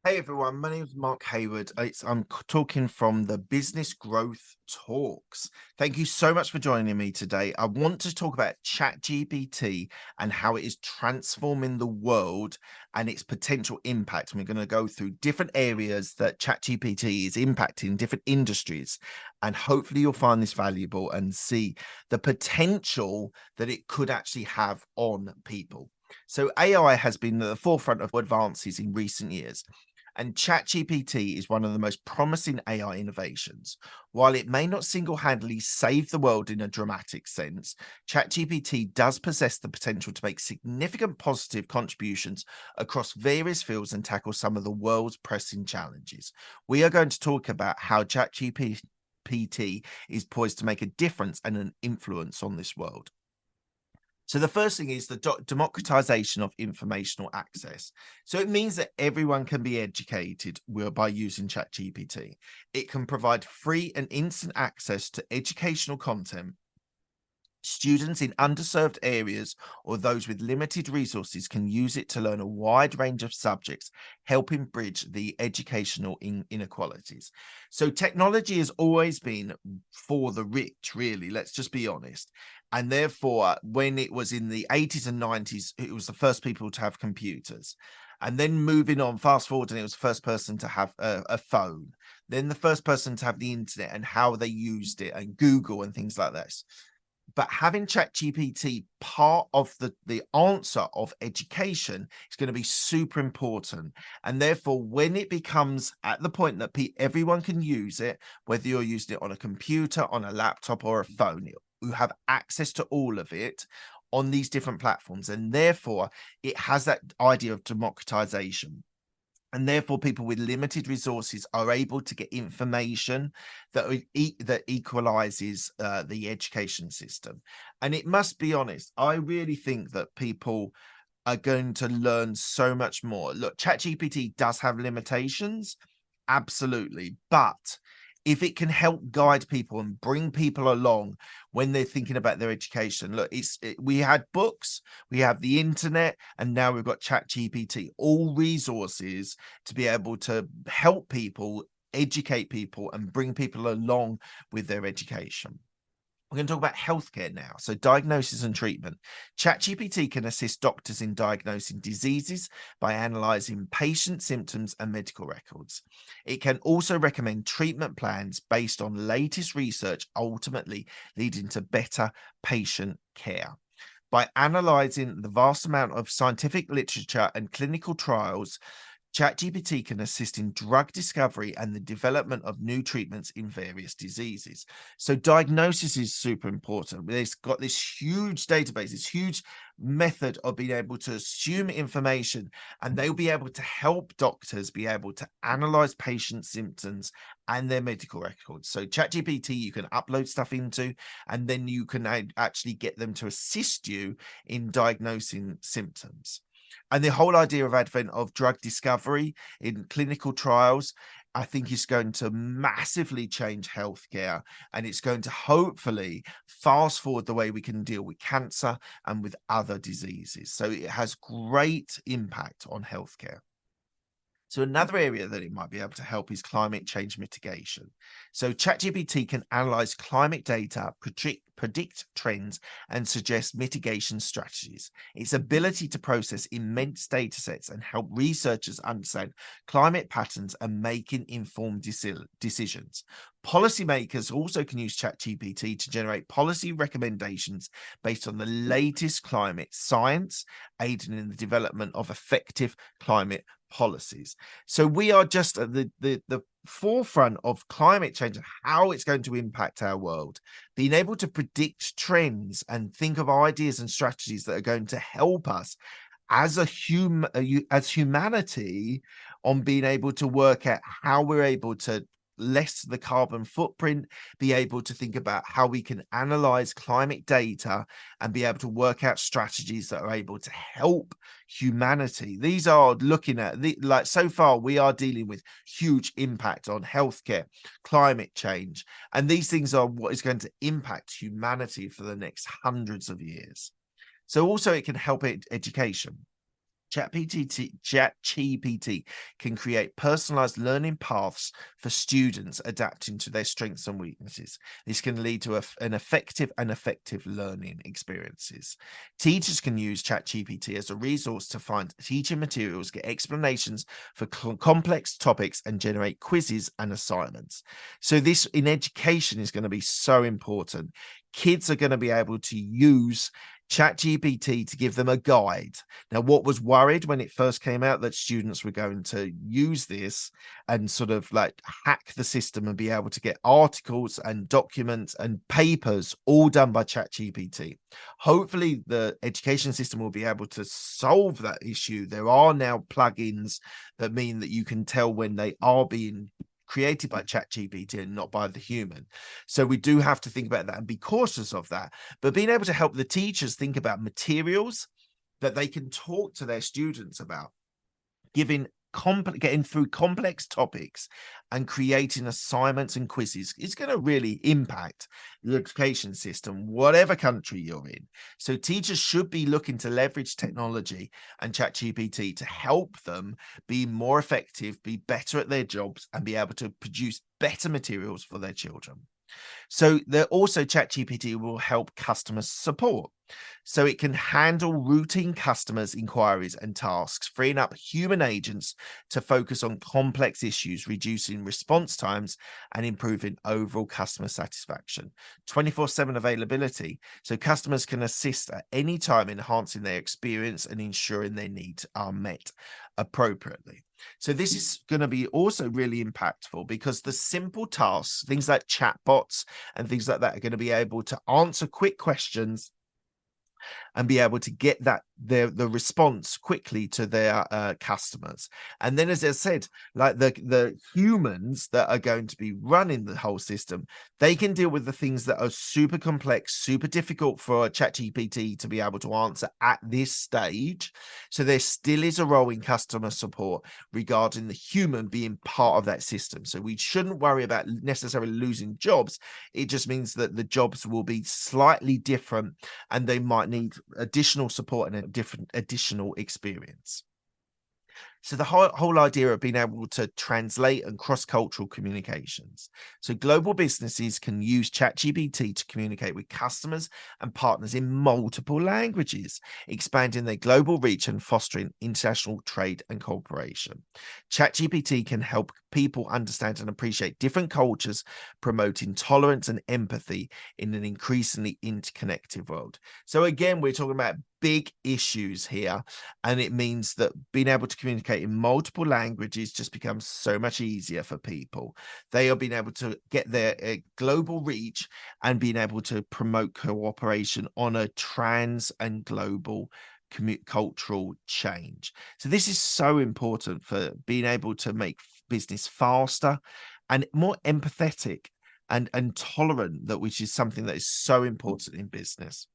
Hey everyone, my name is Mark Hayward. I'm talking from the Business Growth Talks. Thank you so much for joining me today. I want to talk about ChatGPT and how it is transforming the world and its potential impact. And we're going to go through different areas that ChatGPT is impacting, different industries. And hopefully you'll find this valuable and see the potential that it could actually have on people. So AI has been at the forefront of advances in recent years. And ChatGPT is one of the most promising AI innovations. While it may not single handedly save the world in a dramatic sense, ChatGPT does possess the potential to make significant positive contributions across various fields and tackle some of the world's pressing challenges. We are going to talk about how ChatGPT is poised to make a difference and an influence on this world. So the first thing is the democratization of informational access. So it means that everyone can be educated by using ChatGPT. It can provide free and instant access to educational content. Students in underserved areas or those with limited resources can use it to learn a wide range of subjects, helping bridge the educational inequalities. So, technology has always been for the rich, really. Let's just be honest. And therefore, when it was in the 80s and 90s, it was the first people to have computers. And then moving on, fast forward, and it was the first person to have a phone. Then the first person to have the internet and how they used it, and Google and things like this. But having ChatGPT part of the answer of education is going to be super important. And therefore, when it becomes at the point that everyone can use it, whether you're using it on a computer, on a laptop, or a phone, you have access to all of it on these different platforms. And therefore, it has that idea of democratization. And therefore, people with limited resources are able to get information that equalizes the education system. And it must be honest, I really think that people are going to learn so much more. Look, ChatGPT does have limitations, absolutely, but if it can help guide people and bring people along when they're thinking about their education, look, we had books, we have the internet, and now we've got ChatGPT, all resources to be able to help people, educate people, and bring people along with their education. We're going to talk about healthcare now. So, diagnosis and treatment. ChatGPT can assist doctors in diagnosing diseases by analyzing patient symptoms and medical records. It can also recommend treatment plans based on latest research, ultimately leading to better patient care. By analyzing the vast amount of scientific literature and clinical trials, ChatGPT can assist in drug discovery and the development of new treatments in various diseases. So, diagnosis is super important. It's got this huge database, this huge method of being able to assume information, and they'll be able to help doctors be able to analyze patient symptoms and their medical records. So, ChatGPT, you can upload stuff into, and then you can actually get them to assist you in diagnosing symptoms. And the whole idea of advent of drug discovery in clinical trials, I think is going to massively change healthcare, and it's going to hopefully fast forward the way we can deal with cancer and with other diseases. So it has great impact on healthcare. So another area that it might be able to help is climate change mitigation. So ChatGPT can analyze climate data, predict trends, and suggest mitigation strategies. Its ability to process immense data sets and help researchers understand climate patterns and making informed decisions. Policymakers also can use ChatGPT to generate policy recommendations based on the latest climate science, aiding in the development of effective climate policies. So we are just at the forefront of climate change and how it's going to impact our world. Being able to predict trends and think of ideas and strategies that are going to help us as as humanity on being able to work out how we're able to less the carbon footprint, be able to think about how we can analyze climate data and be able to work out strategies that are able to help humanity. These are looking at like so far we are dealing with huge impact on healthcare, climate change, and these things are what is going to impact humanity for the next hundreds of years. So also it can help education. ChatGPT can create personalized learning paths for students adapting to their strengths and weaknesses. This can lead to an effective learning experiences. Teachers can use ChatGPT as a resource to find teaching materials, get explanations for complex topics, and generate quizzes and assignments. So this in education is going to be so important. Kids are going to be able to use ChatGPT to give them a guide. Now, what was worried when it first came out that students were going to use this and sort of like hack the system and be able to get articles and documents and papers all done by ChatGPT. Hopefully, the education system will be able to solve that issue. There are now plugins that mean that you can tell when they are being created by ChatGPT and not by the human. So we do have to think about that and be cautious of that. But being able to help the teachers think about materials that they can talk to their students about, getting through complex topics and creating assignments and quizzes is going to really impact the education system, whatever country you're in. So teachers should be looking to leverage technology and ChatGPT to help them be more effective, be better at their jobs, and be able to produce better materials for their children. So ChatGPT will help customer support. So it can handle routine customers' inquiries and tasks, freeing up human agents to focus on complex issues, reducing response times and improving overall customer satisfaction. 24/7 availability. So customers can assist at any time, enhancing their experience and ensuring their needs are met appropriately. So this is going to be also really impactful because the simple tasks, things like chatbots and things like that, are going to be able to answer quick questions and be able to get the response quickly to their customers. And then, as I said, like the humans that are going to be running the whole system, they can deal with the things that are super complex, super difficult for ChatGPT to be able to answer at this stage. So there still is a role in customer support regarding the human being part of that system. So we shouldn't worry about necessarily losing jobs. It just means that the jobs will be slightly different and they might need additional support and a different additional experience. So the whole idea of being able to translate and cross-cultural communications. So global businesses can use ChatGPT to communicate with customers and partners in multiple languages, expanding their global reach and fostering international trade and cooperation. ChatGPT can help people understand and appreciate different cultures, promoting tolerance and empathy in an increasingly interconnected world. So again, we're talking about big issues here, and it means that being able to communicate in multiple languages just becomes so much easier for people. They are being able to get their global reach and being able to promote cooperation on a trans and global cultural change. So this is so important for being able to make business faster and more empathetic and tolerant, which is something that is so important in business.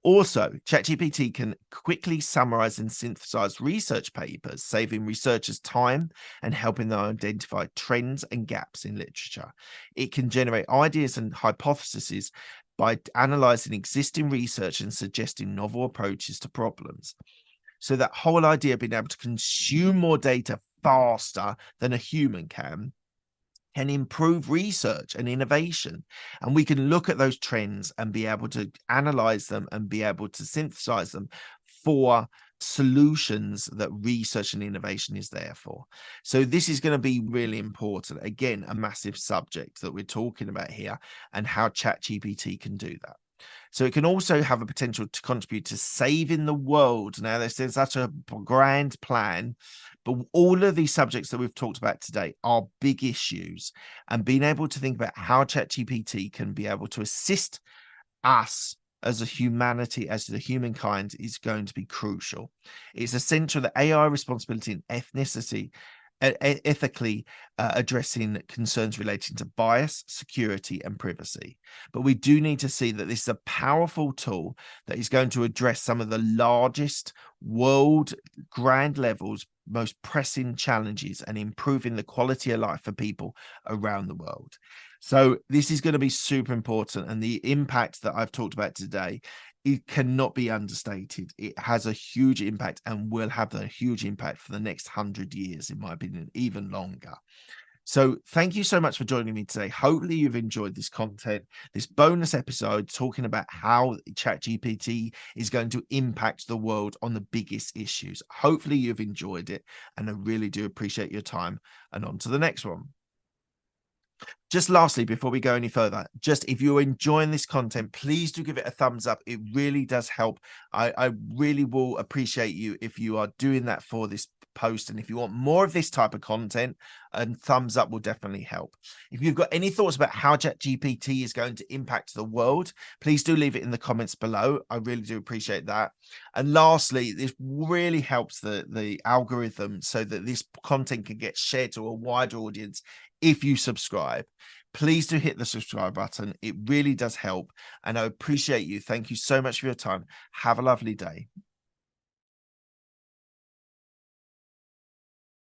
Also, ChatGPT can quickly summarize and synthesize research papers, saving researchers time and helping them identify trends and gaps in literature. It can generate ideas and hypotheses by analyzing existing research and suggesting novel approaches to problems. So that whole idea of being able to consume more data faster than a human can improve research and innovation. And we can look at those trends and be able to analyze them and be able to synthesize them for solutions that research and innovation is there for. So this is going to be really important. Again, a massive subject that we're talking about here and how ChatGPT can do that. So it can also have a potential to contribute to saving the world. Now, there's such a grand plan, but all of these subjects that we've talked about today are big issues. And being able to think about how ChatGPT can be able to assist us as a humanity, as the humankind, is going to be crucial. It's essential that AI responsibility and ethically addressing concerns relating to bias, security, and privacy. But we do need to see that this is a powerful tool that is going to address some of the largest world grand levels, most pressing challenges, and improving the quality of life for people around the world. So this is going to be super important, and the impact that I've talked about today it cannot be understated. It has a huge impact and will have a huge impact for the next 100 years, in my opinion, even longer. So thank you so much for joining me today. Hopefully you've enjoyed this content, this bonus episode talking about how ChatGPT is going to impact the world on the biggest issues. Hopefully you've enjoyed it, and I really do appreciate your time. And on to the next one. Just lastly, before we go any further, just if you're enjoying this content, please do give it a thumbs up. It really does help. I really will appreciate you if you are doing that for this post. And if you want more of this type of content, and thumbs up will definitely help. If you've got any thoughts about how ChatGPT is going to impact the world, please do leave it in the comments below. I really do appreciate that. And lastly, this really helps the algorithm so that this content can get shared to a wider audience. If you subscribe, please do hit the subscribe button. It really does help, and I appreciate you. Thank you so much for your time. Have a lovely day.